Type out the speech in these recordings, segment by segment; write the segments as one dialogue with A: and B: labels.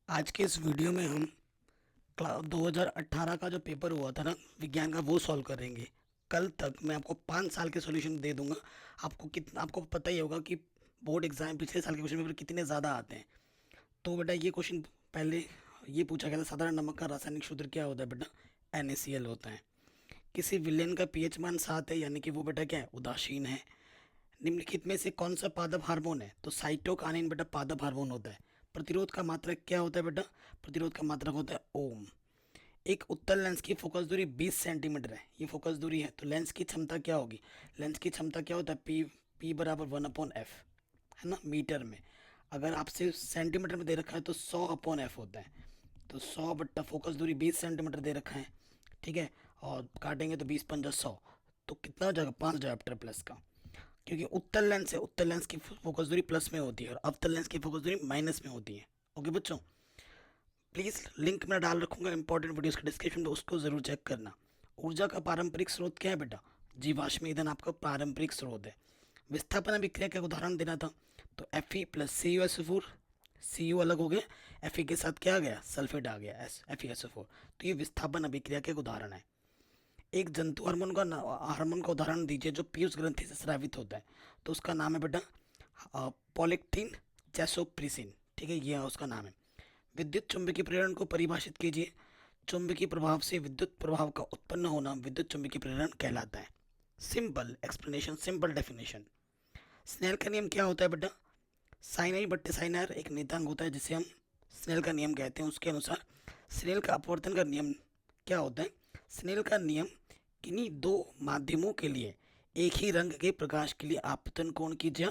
A: आज के इस वीडियो में हम 2018 का जो पेपर हुआ था ना विज्ञान का वो सॉल्व करेंगे। कल तक मैं आपको 5 साल के सॉल्यूशन दे दूंगा। आपको पता ही होगा कि बोर्ड एग्जाम पिछले साल के क्वेश्चन पेपर कितने ज़्यादा आते हैं। तो बेटा ये क्वेश्चन पहले ये पूछा गया था, साधारण नमक का रासायनिक सूत्र क्या होता है बेटा? NaCl होता है। किसी विलेन का पीएच मान 7 है, यानी कि वो बेटा क्या है? उदासीन है। निम्नलिखित में से कौन सा पादप हार्मोन है? तो साइटोकाइनिन बेटा पादप हार्मोन होता है। प्रतिरोध का मात्रक क्या होता है बेटा? प्रतिरोध का मात्रक होता है ओम। एक उत्तल लेंस की फोकस दूरी 20 सेंटीमीटर है, ये फोकस दूरी है, तो लेंस की क्षमता क्या होगी? लेंस की क्षमता क्या होता है? पी बराबर 1/f, है ना, मीटर में। अगर आपसे सेंटीमीटर में दे रखा है तो 100/f होता है। तो 100 बट्टा फोकस दूरी 20 सेंटीमीटर दे रखा है, ठीक है। और काटेंगे तो 20×5 = 100, तो कितना हो जाएगा? 5 डायोप्टर प्लस का। क्योंकि उत्तल लेंस है, उत्तल लेंस की फोकस दूरी प्लस में होती है और अवतल लेंस की फोकस दूरी माइनस में होती है। ओके बच्चों, प्लीज़ लिंक मैं डाल रखूंगा इंपॉर्टेंट वीडियोस का डिस्क्रिप्शन में, उसको ज़रूर चेक करना। ऊर्जा का पारंपरिक स्रोत क्या है बेटा? जीवाश्म ईंधन आपका पारंपरिक स्रोत है। विस्थापन अभिक्रिया का उदाहरण देना था, तो Fe प्लस CuSO4, Cu अलग हो गया, Fe के साथ क्या आ गया? सल्फेट आ गया, FeSO4। तो ये विस्थापन अभिक्रिया के उदाहरण है। एक जंतु हार्मोन का उदाहरण दीजिए जो पीयूष ग्रंथि से स्रावित होता है, तो उसका नाम है बेटा पॉलिक्टिन चैसोप्रिसिन, ठीक है, ये उसका नाम है। विद्युत चुंबकीय प्रेरण को परिभाषित कीजिए। चुंबकीय प्रभाव से विद्युत प्रभाव का उत्पन्न होना विद्युत चुंबकीय प्रेरण कहलाता है। Simple explanation, simple definition. Snell का नियम क्या होता है बेटा? साइन आई बट्टे साइन आर एक नियतांक होता है जिसे हम स्नेल का नियम कहते हैं। उसके अनुसार स्नेल का अपवर्तन का नियम क्या होता है? स्नेल का नियम किन्हीं दो माध्यमों के लिए एक ही रंग के प्रकाश के लिए आपतन कोण की ज्या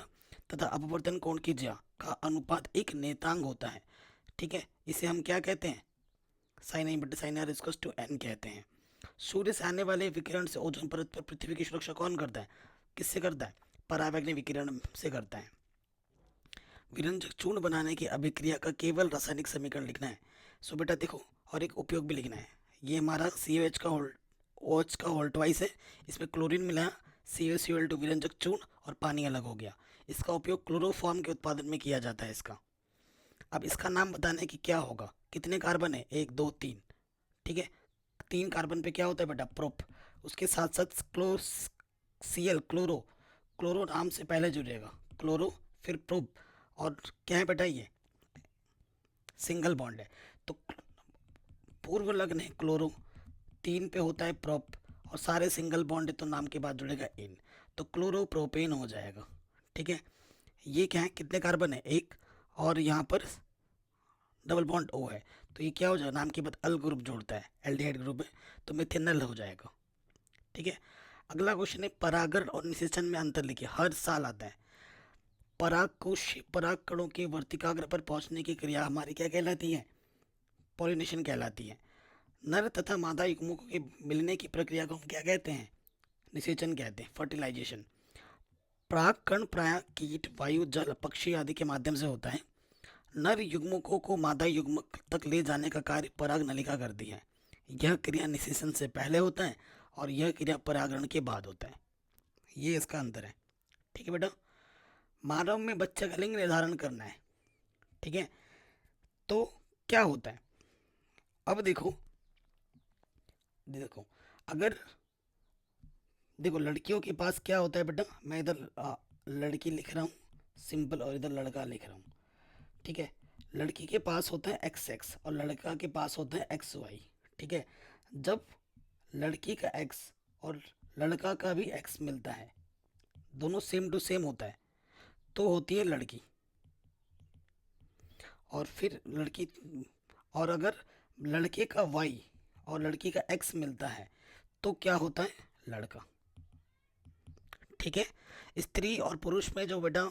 A: तथा अपवर्तन कोण की ज्या का अनुपात एक नियतांक होता है, ठीक है। इसे हम क्या कहते हैं? साइन आई बटे sine r equals to n कहते हैं। सूर्य से आने वाले विकिरण से ओजोन परत पर पृथ्वी की सुरक्षा कौन करता है? किससे करता है? परावैंगनी विकिरण से करता है। विरंजक चूर्ण बनाने की अभिक्रिया का केवल रासायनिक समीकरण लिखना है। सो बेटा देखो, और एक उपयोग भी लिखना है। ये हमारा COH का OH का होल ट्वाइस है, इसमें क्लोरीन मिला, CaCl2 विरंजक चूर्ण और पानी अलग हो गया। इसका उपयोग क्लोरोफॉर्म के उत्पादन में किया जाता है इसका। अब इसका नाम बताने की क्या होगा? कितने कार्बन है? 1 2 3, ठीक है। 3 कार्बन पे क्या होता है बेटा? प्रोप। उसके साथ साथ Cl क्लोरो, क्लोरो नाम से पहले जुड़ेगा, क्लोरो फिर प्रोप। और क्या है बेटा? ये सिंगल बॉन्ड है, तो पूर्व लग्न है क्लोरो, 3 पे होता है प्रोप, और सारे सिंगल बॉन्ड है तो नाम के बाद जुड़ेगा इन, तो क्लोरो प्रोपेन हो जाएगा, ठीक है। ये क्या है? कितने कार्बन है? 1, और यहाँ पर डबल बॉन्ड O है, तो ये क्या हो जाएगा? नाम के बाद अल ग्रुप जोड़ता है, एल्डिहाइड ग्रुप है, तो मिथेनल हो जाएगा, ठीक है। अगला क्वेश्चन है परागण और निषेचन में अंतर लिखिए, हर साल आता है। पराग कणों के वर्तिकाग्र पर पहुंचने की क्रिया हमारी क्या कहलाती है? पॉलिनेशन कहलाती है। नर तथा मादा युग्मकों के मिलने की प्रक्रिया को हम क्या कहते हैं? निषेचन कहते हैं, फर्टिलाइजेशन। पराग कण प्राय कीट, वायु, जल, पक्षी आदि के माध्यम से होता है। नर युग्मकों को मादा युग्मक तक ले जाने का कार्य पराग नलिका करती है। यह क्रिया निषेचन से पहले होता है और यह क्रिया परागण के बाद होता है। ये इसका अंतर है, ठीक है बेटा। मानव में बच्चे का लिंग निर्धारण करना है, ठीक है। तो क्या होता है? अब देखो, देखो अगर देखो लड़कियों के पास क्या होता है बेटा? मैं इधर लड़की लिख रहा हूँ सिंपल, और इधर लड़का लिख रहा हूँ, ठीक है। लड़की के पास होता है XX और लड़का के पास होता है XY, ठीक है। जब लड़की का X और लड़का का भी X मिलता है, दोनों सेम टू सेम होता है, तो होती है लड़की। और फिर लड़की, और अगर लड़के का Y और लड़की का X मिलता है तो क्या होता है? लड़का, ठीक है। स्त्री और पुरुष में जो बेटा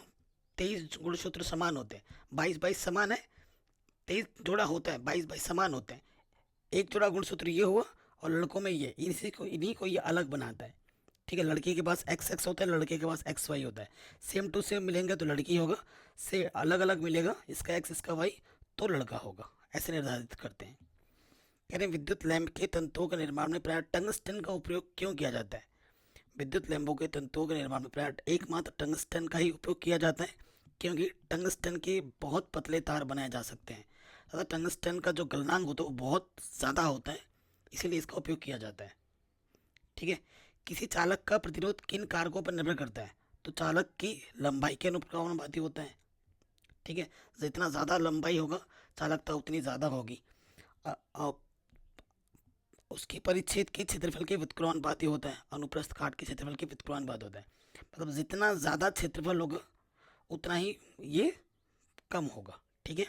A: 23 गुणसूत्र समान होते हैं, 22 समान है, 23 जोड़ा होता है, 22 समान होते हैं। एक जोड़ा गुणसूत्र ये हुआ, और लड़कों में ये, इन्हीं को ये अलग बनाता है, ठीक है। लड़की के पास XX होता है, लड़के के पास XY होता है। सेम टू सेम मिलेंगे तो लड़की होगा, से अलग अलग मिलेगा, इसका X इसका Y, तो लड़का होगा। ऐसे निर्धारित करते हैं। कह रहे हैं विद्युत लैंप के तंतुओं के निर्माण में प्राय टंगस्टन का उपयोग क्यों किया जाता है? विद्युत लैंपों के तंतुओं के निर्माण में प्राय एकमात्र टंगस्टन का ही उपयोग किया जाता है, क्योंकि टंगस्टन के बहुत पतले तार बनाए जा सकते हैं तथा टंगस्टन का जो गलनांक होता है वो बहुत ज़्यादा होता है, इसीलिए इसका उपयोग किया जाता है। ठीक है। किसी चालक का प्रतिरोध किन कारकों पर निर्भर करता है? तो चालक की लंबाई के अनुपाती होता है। ठीक है। जितना ज़्यादा लंबाई होगा चालकता उतनी ज़्यादा होगी। अ- अ- उसकी परिच्छेद के क्षेत्रफल के व्युत्क्रमानुपाती होता है, अनुप्रस्थ काट के क्षेत्रफल के व्युत्क्रमानुपात होता है। मतलब जितना ज़्यादा क्षेत्रफल होगा उतना ही ये कम होगा। ठीक है।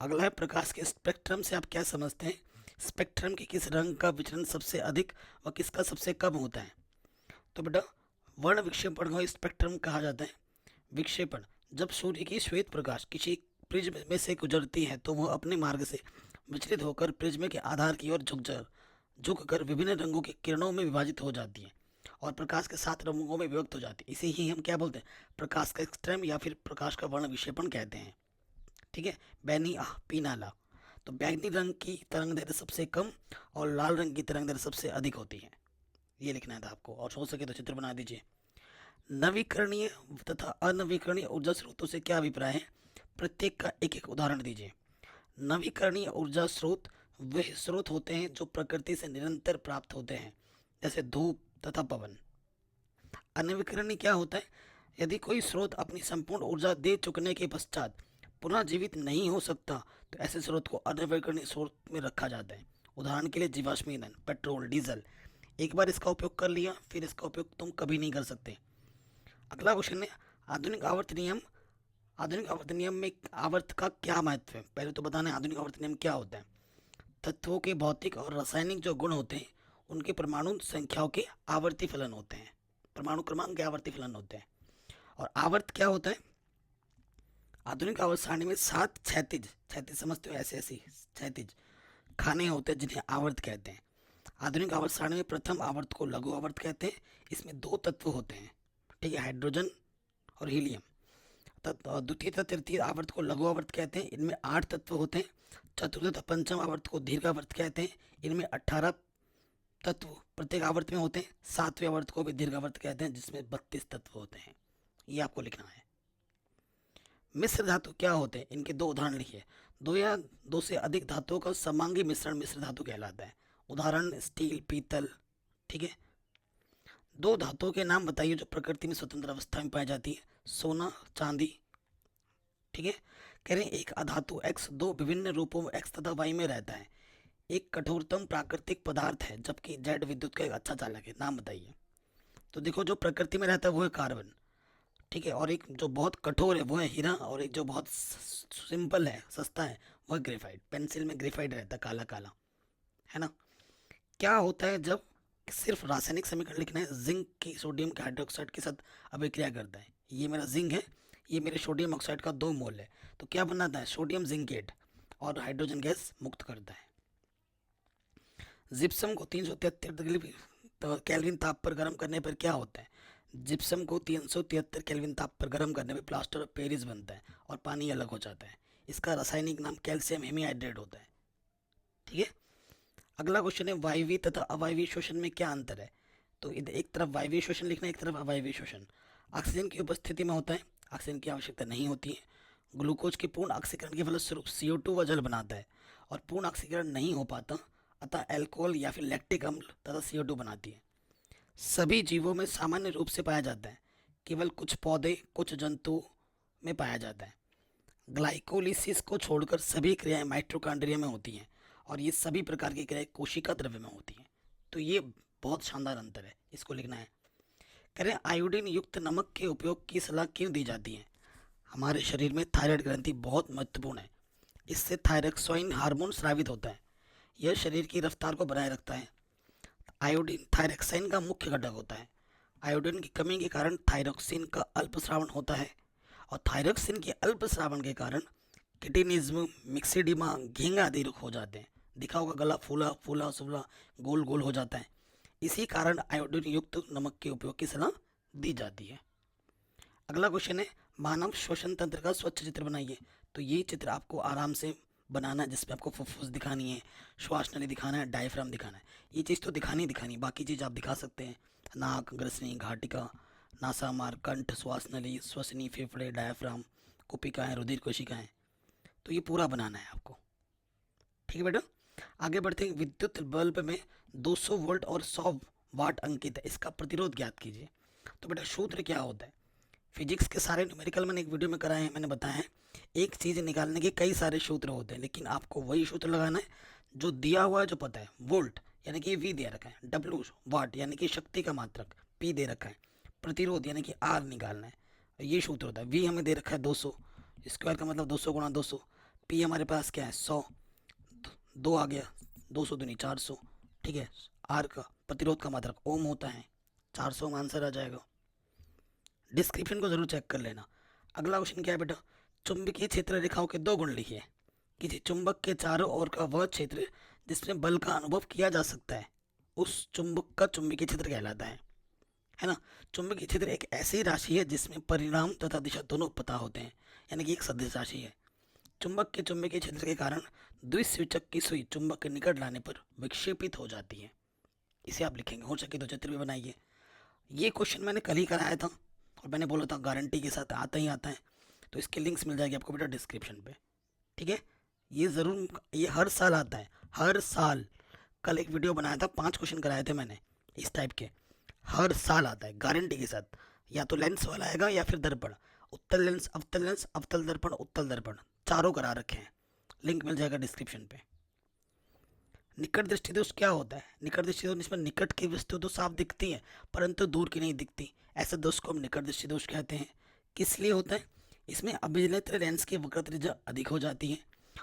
A: अगला है प्रकाश के स्पेक्ट्रम से आप क्या समझते हैं? स्पेक्ट्रम के किस रंग का विचलन सबसे अधिक व किसका सबसे कम होता है? तो बेटा वर्ण विक्षेपण को स्पेक्ट्रम कहा जाता है। विक्षेपण, जब सूर्य की श्वेत प्रकाश किसी प्रिज्म में से गुजरती है तो वह अपने मार्ग से विचलित होकर प्रिज्म के आधार की ओर झुक कर विभिन्न रंगों की किरणों में विभाजित हो जाती है और प्रकाश के 7 रंगों में विभक्त हो जाती है। इसे ही हम क्या बोलते हैं? प्रकाश का स्पेक्ट्रम या फिर प्रकाश का वर्ण विक्षेपण कहते हैं। ठीक है। बैनी पीनाला, तो बैंगनी रंग की तरंग दैर्घ्य सबसे कम और लाल रंग की तरंग दैर्घ्य सबसे अधिक होती है। ये लिखना था आपको, और हो सके तो चित्र बना दीजिए। नवीकरणीय तथा अनवीकरणीय ऊर्जा स्रोतों से क्या अभिप्राय है? प्रत्येक का एक एक उदाहरण दीजिए। नवीकरणीय ऊर्जा स्रोत वे स्रोत होते हैं जो प्रकृति से निरंतर प्राप्त होते हैं, जैसे धूप तथा पवन। अनवीकरणीय क्या होता है? यदि कोई स्रोत अपनी संपूर्ण ऊर्जा दे चुकने के पश्चात पुनः जीवित नहीं हो सकता तो ऐसे स्रोत को अनवीकरणीय स्रोत में रखा जाता है। उदाहरण के लिए जीवाश्म ईंधन, पेट्रोल, डीजल। एक बार इसका उपयोग कर लिया फिर इसका उपयोग तुम कभी नहीं कर सकते। अगला क्वेश्चन है आधुनिक आवर्त नियम। आधुनिक आवर्त नियम में आवर्त का क्या महत्व है? पहले तो बताना है आधुनिक आवर्त नियम क्या होता है। तत्वों के भौतिक और रासायनिक जो गुण होते हैं उनके परमाणु संख्याओं के आवर्ती फलन होते हैं, परमाणु क्रमांक के आवर्ती फलन होते हैं। और आवर्त क्या होता है? आधुनिक आवर्त सारणी में 7 क्षैतिज, क्षैतिज समझते हो, ऐसे ऐसे क्षैतिज खाने होते हैं जिन्हें आवर्त कहते हैं। आधुनिक आवर्त सारणी में प्रथम आवर्त को लघु आवर्त कहते हैं। इसमें 2 तत्व होते हैं, ठीक है, हाइड्रोजन और हीलियम। द्वितीय तथा तृतीय आवर्त को लघु आवर्त कहते हैं, इनमें 8 तत्व होते हैं। चतुर्थ तथा पंचम आवर्त को दीर्घ आवर्त कहते हैं, इनमें 18 तत्व प्रत्येक आवर्त में होते हैं। सातवें आवर्त को भी दीर्घ आवर्त कहते हैं जिसमें 32 तत्व होते हैं। ये आपको लिखना है। मिश्र धातु क्या होते हैं? इनके 2 उदाहरण लिखिए। 2 या 2 से अधिक धातुओं का समांगी मिश्रण मिश्र धातु कहलाता है। उदाहरण स्टील, पीतल। ठीक है। 2 धातुओं के नाम बताइए जो प्रकृति में स्वतंत्र अवस्था में पाई जाती है। सोना, चांदी। ठीक है। कह रहे हैं एक अधातु x 2 विभिन्न रूपों में x तथा y में रहता है। एक कठोरतम प्राकृतिक पदार्थ है जबकि जेड विद्युत का एक अच्छा चालक है। नाम बताइए। तो देखो जो प्रकृति में रहता है वो है कार्बन। ठीक है। और एक जो बहुत कठोर है वो है हीरा, और एक जो बहुत सिंपल है, सस्ता है, वो है ग्रेफाइट। पेंसिल में ग्रेफाइट रहता है, काला काला, है ना। क्या होता है जब सिर्फ रासायनिक समीकरण लिखना है? जिंक की सोडियम के हाइड्रोक्साइड के साथ अभिक्रिया करता है। ये मेरा जिंक है, ये मेरे सोडियम ऑक्साइड का 2 मोल है, तो क्या बनाता है? सोडियम जिंकेट, और हाइड्रोजन गैस मुक्त करता है। जिप्सम को 373 डिग्री केल्विन ताप पर गर्म करने पर क्या होता है? जिप्सम को 373 केल्विन ताप पर गर्म करने पर प्लास्टर ऑफ पेरिस बनता है और पानी अलग हो जाता है। इसका रासायनिक नाम कैल्शियम हेमीहाइड्रेट होता है। ठीक है। अगला क्वेश्चन है वायवीय तथा अवायवीय शोषण में क्या अंतर है? तो एक तरफ वायवीय शोषण लिखना है, एक तरफ अवायवीय शोषण। ऑक्सीजन की उपस्थिति में होता है, ऑक्सीजन की आवश्यकता नहीं होती है। ग्लूकोज के पूर्ण ऑक्सीकरण के फलस्वरूप CO2 व जल बनाता है, और पूर्ण ऑक्सीकरण नहीं हो पाता, अतः अल्कोहल या फिर लैक्टिक अम्ल तथा CO2 बनाती है। सभी जीवों में सामान्य रूप से पाया जाता है, केवल कुछ पौधे, कुछ जंतु में पाया जाता है। ग्लाइकोलिसिस को छोड़कर सभी क्रियाएं माइटोकॉन्ड्रिया में होती हैं, और ये सभी प्रकार की क्रियाएं कोशिका द्रव्य में होती हैं। तो ये बहुत शानदार अंतर है, इसको लिखना है। करें आयोडीन युक्त नमक के उपयोग की सलाह क्यों दी जाती है? हमारे शरीर में थायराइड ग्रंथि बहुत महत्वपूर्ण है। इससे थायरॉक्साइन हार्मोन स्रावित होता है, यह शरीर की रफ्तार को बनाए रखता है। आयोडीन थायरॉक्साइन का मुख्य घटक होता है। आयोडीन की कमी के कारण थायरॉक्सिन का अल्पस्रावन होता है, और थायरॉक्सिन के अल्पस्रावन के कारण किटिनिज्म, मिक्सिडिमा, घेंगा आदि रोग हो जाते हैं। दिखा होगा गला फूला फूला सुला गोल गोल हो जाता है। इसी कारण आयोडीन युक्त नमक के उपयोग की सलाह दी जाती है। अगला क्वेश्चन है मानव श्वसन तंत्र का स्वच्छ चित्र बनाइए। तो ये चित्र आपको आराम से बनाना है, जिसमें आपको फुफ्फुस दिखानी है, श्वास नली दिखाना है, डायफ्राम दिखाना है। ये चीज़ तो दिखानी, बाकी चीज़ आप दिखा सकते हैं। नाक, ग्रसनी, घाटिका, नासामार, कंठ, श्वास नली, श्वसनी, फेफड़े, डायफ्राम, कुपिकाएँ, रुधिर कोशिकाएँ। तो ये पूरा बनाना है आपको। ठीक है बेटा, आगे बढ़ते हैं। विद्युत बल्ब में 200 वोल्ट और 100 वाट अंकित है, इसका प्रतिरोध ज्ञात कीजिए। तो बेटा सूत्र क्या होता है, फिजिक्स के सारे न्यूमेरिकल मैंने एक वीडियो में कराए हैं, मैंने बताया है एक चीज़ निकालने के कई सारे सूत्र होते हैं, लेकिन आपको वही सूत्र लगाना है जो दिया हुआ है, जो पता है। वोल्ट यानी कि वी दे रखा है, डब्ल्यू वाट यानी कि शक्ति का मात्रक, पी दे रखा है, प्रतिरोध यानी कि आर निकालना है। ये सूत्र होता है। वी हमें दे रखा है 200, स्क्वायर का मतलब 200 गुणा 200, पी हमारे पास क्या है 100, दो आ गया, 200 दूनी 400। ठीक है, आर का प्रतिरोध का मात्रक ओम होता है, 400 में आंसर आ जाएगा। डिस्क्रिप्शन को जरूर चेक कर लेना। अगला क्वेश्चन क्या है बेटा, चुंबकीय क्षेत्र रेखाओं के दो गुण लिखिए। किसी चुंबक के चारों ओर का वह क्षेत्र जिसमें बल का अनुभव किया जा सकता है, उस चुंबक का चुंबकीय क्षेत्र कहलाता है ना। चुंबकीय क्षेत्र एक ऐसी राशि है जिसमें परिणाम तथा दिशा दोनों पता होते हैं, यानी कि एक सदिश राशि है। चुंबक के चुंबकीय क्षेत्र के कारण द्विसूचक की सुई चुंबक के निकट लाने पर विक्षेपित हो जाती है। इसे आप लिखेंगे, हो सके तो चित्र भी बनाइए। ये क्वेश्चन मैंने कल ही कराया था और मैंने बोला था गारंटी के साथ आता ही आता है, तो इसके लिंक्स मिल जाएगी आपको बेटा डिस्क्रिप्शन पे। ठीक है, ये ज़रूर, ये हर साल आता है, हर साल। कल एक वीडियो बनाया था, 5 क्वेश्चन कराए थे मैंने इस टाइप के, हर साल आता है गारंटी के साथ। या तो लेंस वाला आएगा या फिर दर्पण, उत्तल लेंस, अवतल दर्पण, उत्तल दर्पण, चारों करा रखे हैं। लिंक मिल जाएगा डिस्क्रिप्शन पे। निकट दृष्टि दोष क्या होता है, निकट दृष्टि दोष जिसमें निकट की वस्तु तो साफ दिखती है परंतु दूर की नहीं दिखती, ऐसे दोष को हम निकट दृष्टि दोष कहते हैं। किस लिए होता है, इसमें अभिनेत्र लेंस की वक्र त्रिज्या अधिक हो जाती है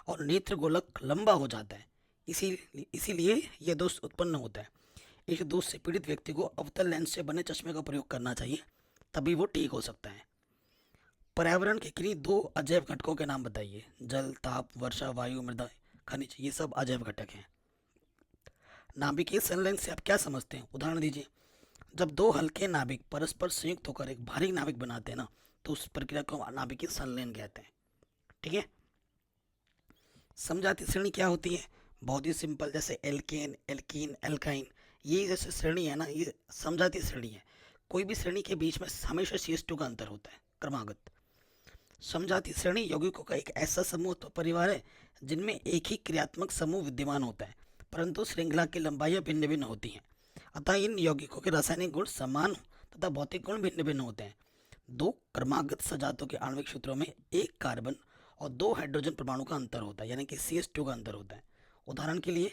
A: और नेत्र गोलक लंबा हो जाता है, इसीलिए यह दोष उत्पन्न होता है। इस दोष से पीड़ित व्यक्ति को अवतल लेंस से बने चश्मे का प्रयोग करना चाहिए, तभी वो ठीक हो सकता है। पर्यावरण के किन्हीं 2 अजैव घटकों के नाम बताइए। जल, ताप, वर्षा, वायु, मृदा, खनिज, ये सब अजैव घटक हैं। नाभिकीय संलयन से आप क्या समझते हैं, उदाहरण दीजिए। जब 2 हल्के नाभिक परस्पर संयुक्त होकर एक भारी नाभिक बनाते हैं ना, तो उस प्रक्रिया को नाभिकीय संलयन कहते हैं। ठीक है, समजातीय श्रेणी क्या होती है, बहुत ही सिंपल, जैसे एल्केन, एल्कीन, एल्काइन, ये जैसे श्रेणी है ना, ये समजातीय श्रेणी है। कोई भी श्रेणी के बीच में हमेशा CH2 का अंतर होता है, क्रमागत। समजातीय श्रेणी यौगिकों का एक ऐसा समूह तो परिवार है जिनमें एक ही क्रियात्मक समूह विद्यमान होता है, परंतु श्रृंखला की लंबाइयाँ भिन्न भिन्न होती हैं। अतः इन यौगिकों के रासायनिक गुण समान तथा भौतिक गुण भिन्न भिन्न होते हैं। 2 क्रमागत सजातों के आणविक सूत्रों में 1 कार्बन और 2 हाइड्रोजन परमाणु का अंतर होता है, यानी कि CH2 का अंतर होता है। उदाहरण के लिए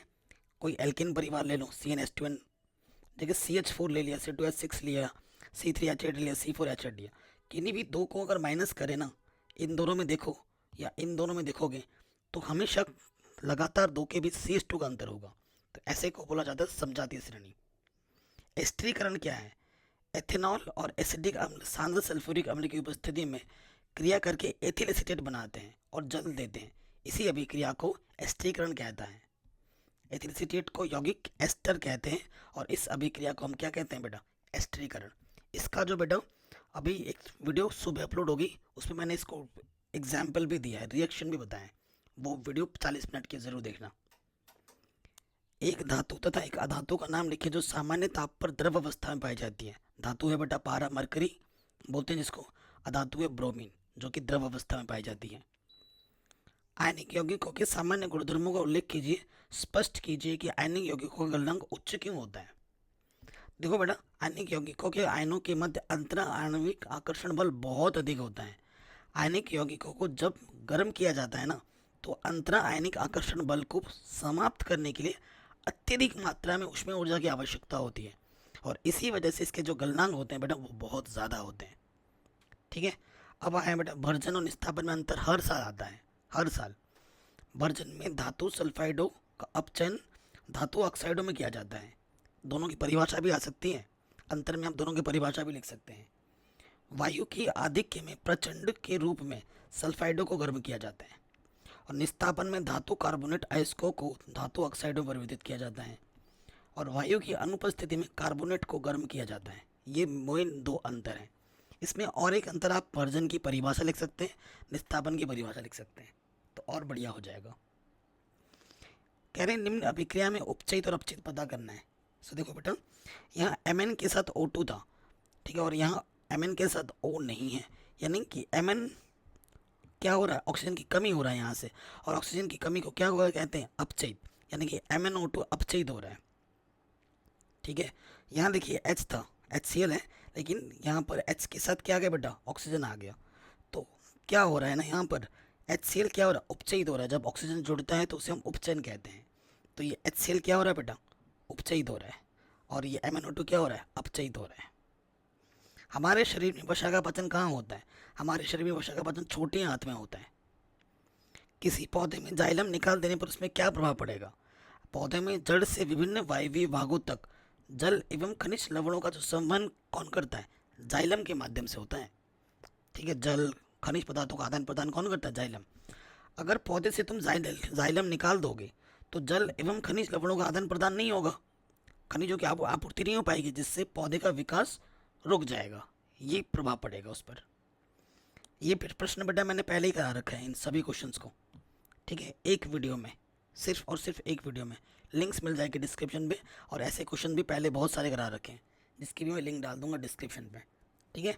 A: कोई एल्केन परिवार ले लो, CnH2n जगह CH4 ले लिया, C2H6 लिया, C3H8 लिया, C4H8 लिया। किन्हीं भी 2 को अगर माइनस करें ना, इन दोनों में देखो या इन दोनों में देखोगे, तो हमेशा लगातार 2 के बीच CH2 का अंतर होगा। तो ऐसे को बोला जाता है समजातीय श्रेणी। एस्टरीकरण क्या है, एथेनॉल और एसिडिक अम्ल सांद्र सल्फ्यूरिक अम्ल की उपस्थिति में क्रिया करके एथिल एसीटेट बनाते हैं और जल देते हैं, इसी अभिक्रिया को एस्टरीकरण कहता है। एथिल एसीटेट को यौगिक एस्टर कहते हैं और इस अभिक्रिया को हम क्या कहते हैं बेटा, एस्टरीकरण। इसका जो बेटा अभी एक वीडियो सुबह अपलोड होगी, उसमें मैंने इसको एग्जाम्पल भी दिया है, रिएक्शन भी बताया है, वो वीडियो 40 मिनट की जरूर देखना। एक धातु तथा एक अधातु का नाम लिखिए जो सामान्य ताप पर द्रव अवस्था में पाई जाती है। धातु है बेटा पारा, मरकरी बोलते हैं जिसको। अधातु है ब्रोमीन, जो कि द्रव अवस्था में पाई जाती है। आयनिक यौगिकों के सामान्य गुणधर्मों का उल्लेख कीजिए, स्पष्ट कीजिए कि आयनिक यौगिकों का गलनांक उच्च क्यों होता है। देखो बेटा, आयनिक यौगिकों के आयनों के मध्य अंतरा आणविक आकर्षण बल बहुत अधिक होता है। आयनिक यौगिकों को जब गर्म किया जाता है ना, तो अंतरा आयनिक आकर्षण बल को समाप्त करने के लिए अत्यधिक मात्रा में ऊष्मीय ऊर्जा की आवश्यकता होती है, और इसी वजह से इसके जो गलनांक होते हैं बेटा वो बहुत ज़्यादा होते हैं। ठीक है, अब आए बेटा भर्जन और निस्तापन में अंतर हर साल आता है, हर साल। भर्जन में धातु सल्फाइडों का अपचयन धातु ऑक्साइडों में किया जाता है। दोनों की परिभाषा भी आ सकती है, अंतर में आप दोनों की परिभाषा भी लिख सकते हैं। वायु की आधिक्य में प्रचंड के रूप में सल्फाइडों को गर्म किया जाता है, और निस्तापन में धातु कार्बोनेट अयस्कों को धातु ऑक्साइडों में परिवर्तित किया जाता है, और वायु की अनुपस्थिति में कार्बोनेट को गर्म किया जाता है। ये मेन 2 अंतर हैं। इसमें और एक अंतर आप भर्जन की परिभाषा लिख सकते हैं, निस्तापन की परिभाषा लिख सकते हैं, तो और बढ़िया हो जाएगा। कह रहे हैं निम्न अभिक्रिया में उपचयित और अपचयित पता करना है। सो देखो बेटा, यहाँ Mn के साथ O2 था, ठीक है, और यहाँ Mn के साथ O नहीं है, यानी कि Mn क्या हो रहा है, ऑक्सीजन की कमी हो रहा है यहाँ से, और ऑक्सीजन की कमी को क्या होगा कहते हैं, अपचयित, यानी कि MnO2 अपचयित हो रहा है। ठीक है, यहाँ देखिए H था, HCl है, लेकिन यहाँ पर H के साथ क्या आ गया बेटा, ऑक्सीजन आ गया। तो क्या हो रहा है ना, यहाँ पर HCl क्या हो रहा है, उपचयित हो रहा है। जब ऑक्सीजन जुड़ता है तो उसे हम उपचयन कहते हैं। तो ये HCl क्या हो रहा है बेटा, उपचयित हो रहा है, और ये MnO2 क्या हो रहा है, अपचयित हो रहा है। हमारे शरीर में वसा का पचन कहाँ होता है, हमारे शरीर में वसा का पचन छोटी आंत में होता है। किसी पौधे में जाइलम निकाल देने पर उसमें क्या प्रभाव पड़ेगा, पौधे में जड़ से विभिन्न वायवीय भागों तक जल एवं खनिज लवणों का जो संवहन कौन करता है, जाइलम के माध्यम से होता है। ठीक है, जल खनिज पदार्थों का आदान प्रदान कौन करता है, जाइलम। अगर पौधे से तुम जाइलम निकाल दोगे तो जल एवं खनिज लवणों का आदान प्रदान नहीं होगा, खनिजों की आपूर्ति नहीं हो पाएगी, जिससे पौधे का विकास रुक जाएगा, ये प्रभाव पड़ेगा उस पर। ये प्रश्न बेटा मैंने पहले ही करा रखा है इन सभी क्वेश्चंस को। ठीक है, एक वीडियो में, सिर्फ और सिर्फ एक वीडियो में, लिंक्स मिल जाएगी डिस्क्रिप्शन पे, और ऐसे क्वेश्चन भी पहले बहुत सारे करा रखे हैं, जिसकी भी मैं लिंक डाल दूंगा डिस्क्रिप्शन पे। ठीक है,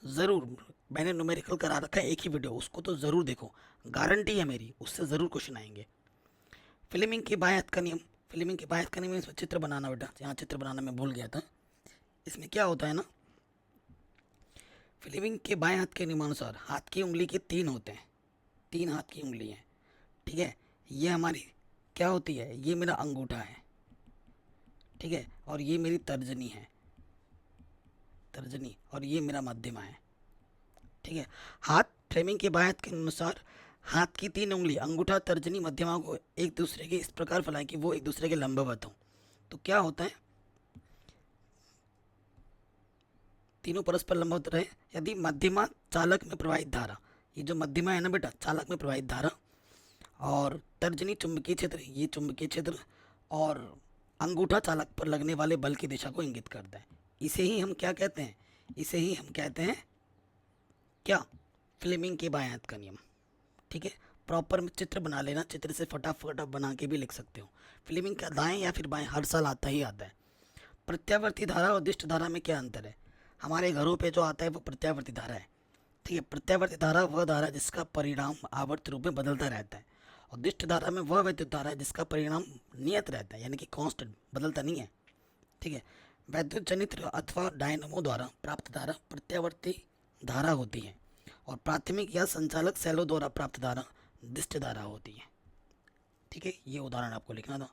A: ज़रूर मैंने न्यूमेरिकल करा रखा है एक ही वीडियो, उसको तो ज़रूर देखो, गारंटी है मेरी, उससे ज़रूर क्वेश्चन आएंगे। फिल्मिंग के बाएं हाथ का नियम, फिल्मिंग के बाएं हाथ का नियम, इसमें चित्र बनाना बेटा, यहाँ चित्र बनाना मैं भूल गया था। इसमें क्या होता है ना, फिल्मिंग के बाएं हाथ के नियमानुसार हाथ की उंगली के 3 होते हैं, 3 हाथ की उंगली हैं। ठीक है, ये हमारी क्या होती है, ये मेरा अंगूठा है, ठीक है, और ये मेरी तर्जनी है, तर्जनी, और ये मेरा मध्यमा है। ठीक है, हाथ फ्रेमिंग के बाएं हाथ के अनुसार हाथ की 3 उंगली अंगूठा तर्जनी मध्यमा को एक दूसरे के इस प्रकार फैलाएं कि वो एक दूसरे के लंबवत हो। तो क्या होता है, तीनों परस्पर लंबवत रहे यदि मध्यमा चालक में प्रवाहित धारा, ये जो मध्यमा है ना बेटा, चालक में प्रवाहित धारा, और तर्जनी चुंबकीय क्षेत्र, ये चुंबकीय क्षेत्र, और अंगूठा चालक पर लगने वाले बल की दिशा को इंगित करता है। इसे ही हम क्या कहते हैं, इसे ही हम कहते हैं क्या, फ्लेमिंग के बाएं हाथ का नियम। ठीक है, प्रॉपर चित्र बना लेना, चित्र से फटाफट बना के भी लिख सकते हो। फ्लेमिंग का दाएं या फिर बाएं हर साल आता ही आता है। प्रत्यावर्ती धारा और दिष्ट धारा में क्या अंतर है, हमारे घरों पे जो आता है वो प्रत्यावर्ती धारा है। ठीक है, प्रत्यावर्ती धारा वह धारा जिसका परिणाम आवर्त रूप में बदलता रहता है, और दिष्ट धारा में वह विद्युत धारा है जिसका परिणाम नियत रहता है, यानी कि कांस्टेंट, बदलता नहीं है। ठीक है, वैद्युत जनित्र अथवा डायनमो द्वारा प्राप्त धारा प्रत्यावर्ती धारा होती है, और प्राथमिक या संचालक सेलों द्वारा प्राप्त धारा दिष्ट धारा होती है। ठीक है, ये उदाहरण आपको लिखना था।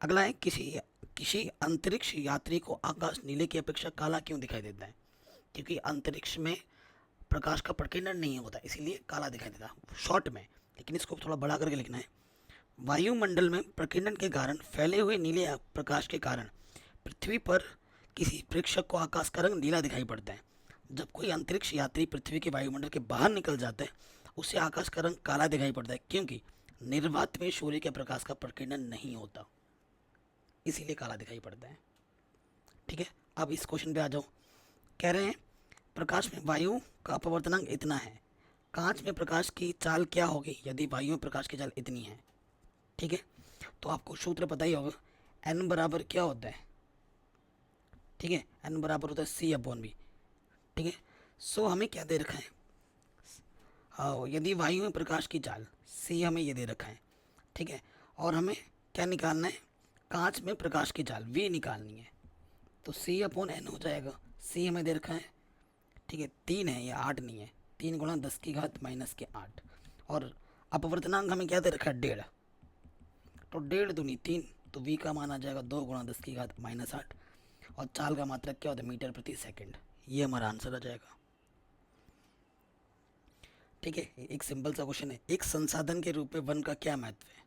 A: अगला है, किसी किसी अंतरिक्ष यात्री को आकाश नीले की अपेक्षा काला क्यों दिखाई देता है, क्योंकि अंतरिक्ष में प्रकाश का प्रकीर्णन नहीं होता, इसीलिए काला दिखाई देता है शॉर्ट में, लेकिन इसको थोड़ा बड़ा करके लिखना है। वायुमंडल में प्रकीर्णन के कारण फैले हुए नीले प्रकाश के कारण पृथ्वी पर किसी प्रेक्षक को आकाश का रंग नीला दिखाई पड़ता है। जब कोई अंतरिक्ष यात्री पृथ्वी के वायुमंडल के बाहर निकल जाता है उसे आकाश का रंग काला दिखाई पड़ता है, क्योंकि निर्वात में सूर्य के प्रकाश का प्रकीर्णन नहीं होता, इसीलिए काला दिखाई पड़ता है। ठीक है, अब इस क्वेश्चन पे आ जाओ। कह रहे हैं प्रकाश में वायु का अपवर्तनांक इतना है, कांच में प्रकाश की चाल क्या होगी यदि वायु में प्रकाश की चाल इतनी है। ठीक है, तो आपको सूत्र पता ही होगा, n बराबर क्या होता है, ठीक है, n बराबर होता है C/V। ठीक है, सो हमें क्या दे रखा है, हाँ, यदि वायु में प्रकाश की चाल C हमें ये दे रखा है। ठीक है, और हमें क्या निकालना है, कांच में प्रकाश की चाल V निकालनी है, तो C/N हो जाएगा। C हमें दे रखा है, ठीक है, 3 है, ये 8 नहीं है, 3 गुणा 10⁻⁻8, और अपवर्तनांक हमें क्या दे रखा है, 1.5, तो 1.5 दूनी 3, तो V का मान आ जाएगा 2 गुणा 10⁻⁸, और चाल का मात्रक क्या होता है, मीटर प्रति सेकंड, ये हमारा आंसर आ जाएगा। ठीक है, एक सिंपल सा क्वेश्चन है, एक संसाधन के रूप में वन का क्या महत्व है।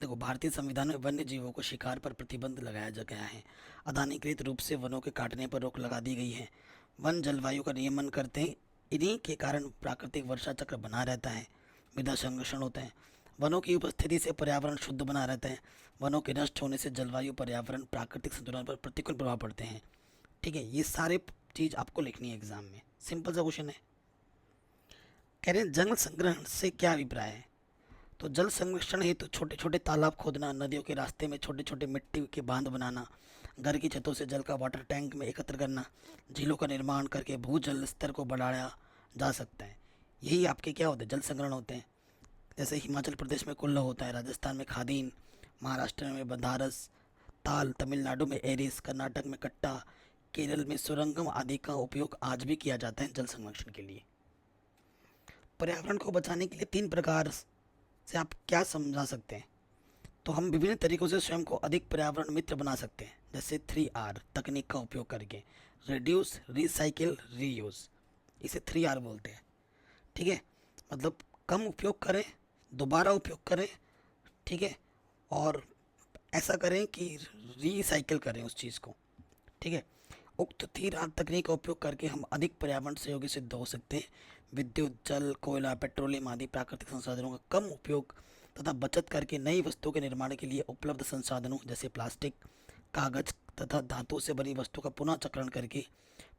A: देखो, भारतीय संविधान में वन्य जीवों को शिकार पर प्रतिबंध लगाया जा गया है, अधानिकृत रूप से वनों के काटने पर रोक लगा दी गई है, वन जलवायु का नियमन करते हैं, इन्हीं के कारण प्राकृतिक वर्षा चक्र बना रहता है, मृदा संरक्षण होता है, वनों की उपस्थिति से पर्यावरण शुद्ध बना रहता है, वनों के नष्ट होने से जलवायु पर्यावरण प्राकृतिक संतुलन पर प्रतिकूल प्रभाव पड़ते हैं। ठीक है, ये सारे चीज़ आपको लिखनी है एग्जाम में, सिंपल सा क्वेश्चन है। कह रहे हैं जल संग्रहण से क्या अभिप्राय है, तो जल संरक्षण हेतु छोटे छोटे तालाब खोदना, नदियों के रास्ते में छोटे छोटे मिट्टी के बांध बनाना, घर की छतों से जल का वाटर टैंक में एकत्र करना, झीलों का निर्माण करके भूजल स्तर को बढ़ाया जा सकता है। यही आपके क्या होते हैं, जल संग्रहण होते हैं। जैसे हिमाचल प्रदेश में कुल्लू होता है, राजस्थान में खादीन, महाराष्ट्र में बंधारस, ताल, तमिलनाडु में एरिस, कर्नाटक में कट्टा, केरल में सुरंगम आदि का उपयोग आज भी किया जाता है जल संरक्षण के लिए। पर्यावरण को बचाने के लिए 3 प्रकार से आप क्या समझा सकते हैं? तो हम विभिन्न तरीकों से स्वयं को अधिक पर्यावरण मित्र बना सकते हैं, जैसे 3R तकनीक का उपयोग करके, रिड्यूस, रिसाइकिल, रीयूज। इसे 3R बोलते हैं। ठीक है, मतलब कम उपयोग करें, दोबारा उपयोग करें, ठीक है, और ऐसा करें कि रिसाइकिल करें उस चीज़ को। ठीक है, उक्त 3R तकनीक का उपयोग करके हम अधिक पर्यावरण सहयोगी सिद्ध हो सकते हैं। विद्युत, जल, कोयला, पेट्रोलियम आदि प्राकृतिक संसाधनों का कम उपयोग तथा बचत करके नई वस्तुओं के निर्माण के लिए उपलब्ध संसाधनों जैसे प्लास्टिक, कागज तथा धातु से बनी वस्तु का पुनः चक्रण करके,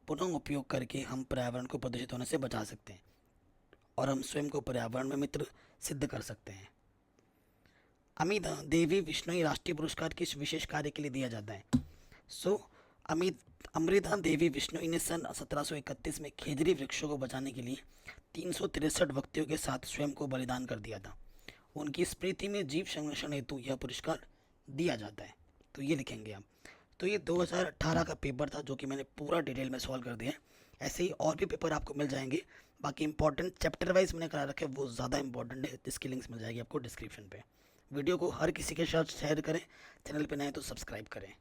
A: पुनः उपयोग करके हम पर्यावरण को प्रदूषित होने से बचा सकते हैं और हम स्वयं को पर्यावरण में मित्र सिद्ध कर सकते हैं। अमित देवी विश्नोई राष्ट्रीय पुरस्कार किस विशेष कार्य के लिए दिया जाता है? सो अमित अमृता देवी विश्नोई ने सन 1731 में खेजड़ी वृक्षों को बचाने के लिए 363 व्यक्तियों के साथ स्वयं को बलिदान कर दिया था। उनकी स्मृति में जीव संरक्षण हेतु यह पुरस्कार दिया जाता है। तो ये लिखेंगे आप। तो ये 2018 का पेपर था जो कि मैंने पूरा डिटेल में सॉल्व कर दिया है। ऐसे ही और भी पेपर आपको मिल जाएंगे। बाकी इंपॉर्टेंट चैप्टर वाइज मैंने करा रखे, वो ज़्यादा इंपॉर्टेंट है, जिसकी लिंक्स मिल जाएगी आपको डिस्क्रिप्शन पे। वीडियो को हर किसी के साथ शेयर करें, चैनल पे नए तो सब्सक्राइब करें।